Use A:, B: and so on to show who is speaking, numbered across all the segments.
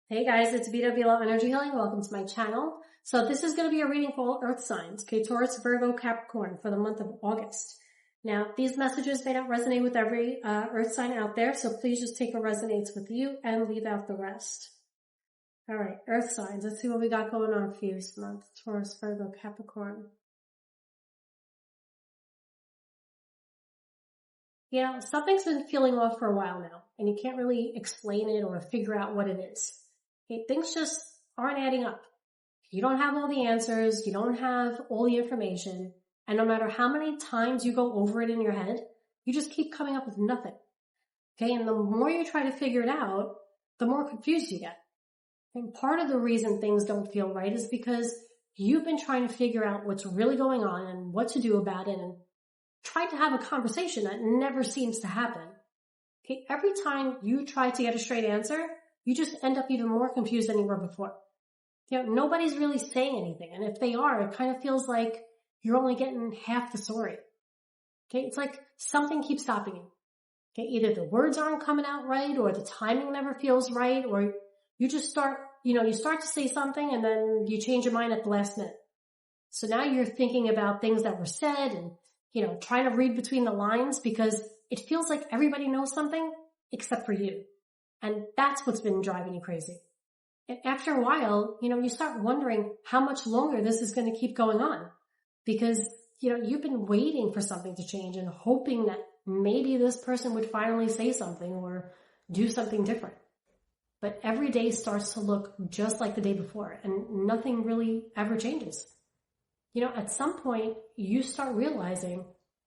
A: Hey guys, it's ViLo Energy Healing. Welcome to my channel. So this is going to be a reading for all earth signs, okay, Taurus, Virgo, Capricorn for the month of August. Now, these messages may not resonate with every earth sign out there, so please just take what resonates with you and leave out the rest. All right, earth signs. Let's see what we got going on for you this month. Taurus, Virgo, Capricorn. You know, something's been feeling off for a while now, and you can't really explain it or figure out what it is. Okay, things just aren't adding up. You don't have all the answers, you don't have all the information, and no matter how many times you go over it in your head, you just keep coming up with nothing. Okay, and the more you try to figure it out, the more confused you get. And part of the reason things don't feel right is because you've been trying to figure out what's really going on and what to do about it, and tried to have a conversation that never seems to happen. Okay, every time you try to get a straight answer, you just end up even more confused than you were before. You know, nobody's really saying anything, and if they are, it kind of feels like you're only getting half the story. Okay, it's like something keeps stopping you. Okay, either the words aren't coming out right, or the timing never feels right, or you just start, you start to say something and then you change your mind at the last minute. So now you're thinking about things that were said and, trying to read between the lines because it feels like everybody knows something except for you. And that's what's been driving you crazy. And after a while, you start wondering how much longer this is going to keep going on because, you've been waiting for something to change and hoping that maybe this person would finally say something or do something different. But every day starts to look just like the day before and nothing really ever changes. At some point you start realizing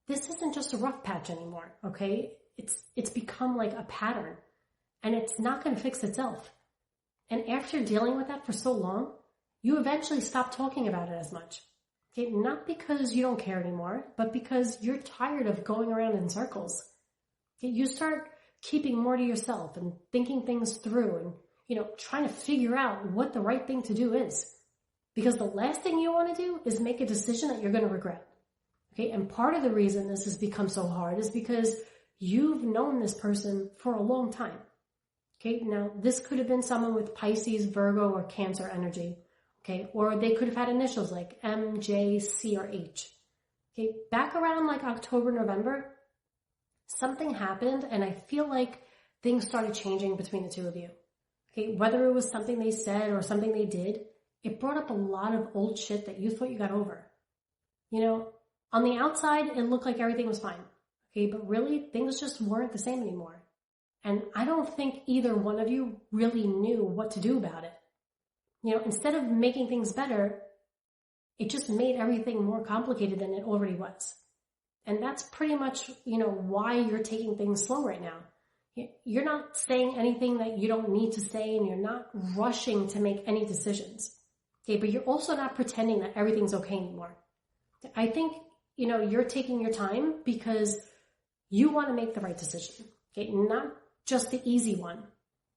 A: this isn't just a rough patch anymore, okay? It's become like a pattern and it's not going to fix itself. And after dealing with that for so long, you eventually stop talking about it as much. Okay? Not because you don't care anymore, but because you're tired of going around in circles. Okay? You start keeping more to yourself and thinking things through and, trying to figure out what the right thing to do is. Because the last thing you want to do is make a decision that you're going to regret. Okay, and part of the reason this has become so hard is because you've known this person for a long time. Okay, now this could have been someone with Pisces, Virgo, or Cancer energy. Okay, or they could have had initials like M, J, C, or H. Okay, back around like October, November, something happened and I feel like things started changing between the two of you. Okay, whether it was something they said or something they did, it brought up a lot of old shit that you thought you got over. On the outside, it looked like everything was fine. Okay, but really, things just weren't the same anymore. And I don't think either one of you really knew what to do about it. Instead of making things better, it just made everything more complicated than it already was. And that's pretty much, why you're taking things slow right now. You're not saying anything that you don't need to say, and you're not rushing to make any decisions. Okay, but you're also not pretending that everything's okay anymore. I think, you're taking your time because you want to make the right decision. Okay, not just the easy one.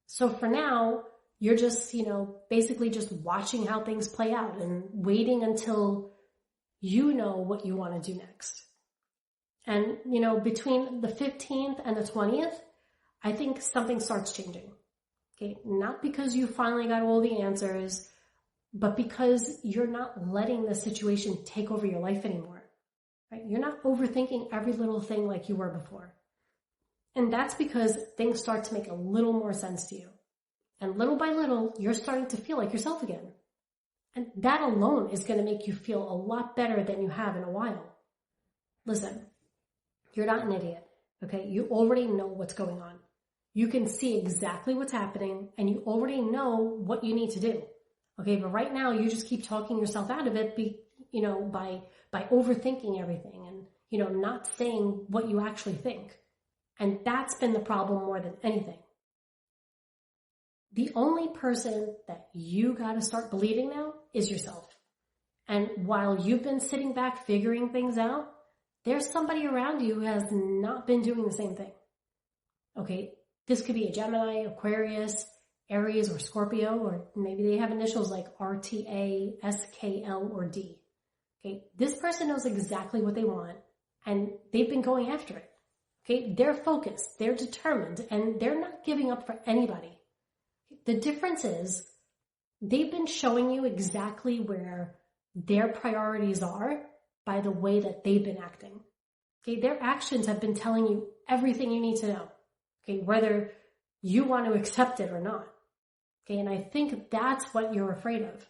A: So for now, you're just, basically just watching how things play out and waiting until you know what you want to do next. And, between the 15th and the 20th, I think something starts changing. Okay, not because you finally got all the answers, but because you're not letting the situation take over your life anymore. Right? You're not overthinking every little thing like you were before. And that's because things start to make a little more sense to you. And little by little, you're starting to feel like yourself again. And that alone is going to make you feel a lot better than you have in a while. Listen, you're not an idiot, okay? You already know what's going on. You can see exactly what's happening, and you already know what you need to do. Okay, but right now you just keep talking yourself out of it, by overthinking everything and, not saying what you actually think. And that's been the problem more than anything. The only person that you got to start believing now is yourself. And while you've been sitting back figuring things out, there's somebody around you who has not been doing the same thing. Okay, this could be a Gemini, Aquarius, Aries, or Scorpio, or maybe they have initials like RTA, SKL, or D. Okay, this person knows exactly what they want, and they've been going after it. Okay, they're focused, they're determined, and they're not giving up for anybody. The difference is they've been showing you exactly where their priorities are by the way that they've been acting. Okay, their actions have been telling you everything you need to know. Okay, whether you want to accept it or not. Okay, and I think that's what you're afraid of.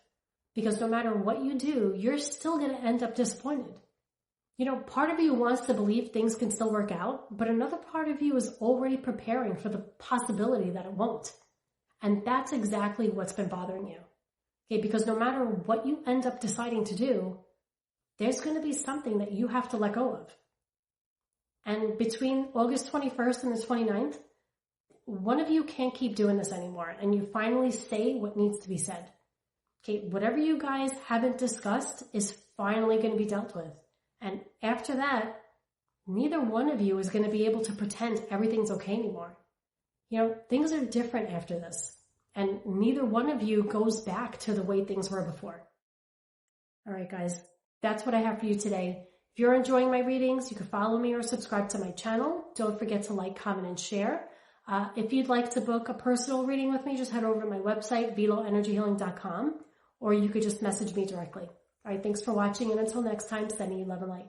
A: Because no matter what you do, you're still going to end up disappointed. You know, part of you wants to believe things can still work out, but another part of you is already preparing for the possibility that it won't. And that's exactly what's been bothering you. Okay, because no matter what you end up deciding to do, there's going to be something that you have to let go of. And between August 21st and the 29th, one of you can't keep doing this anymore, and you finally say what needs to be said. Okay, whatever you guys haven't discussed is finally going to be dealt with. And after that, neither one of you is going to be able to pretend everything's okay anymore. You know, things are different after this, and neither one of you goes back to the way things were before. All right, guys, that's what I have for you today. If you're enjoying my readings, you can follow me or subscribe to my channel. Don't forget to like, comment, and share. If you'd like to book a personal reading with me, just head over to my website, ViLoEnergyHealing.com, or you could just message me directly. All right, thanks for watching, and until next time, sending you love and light.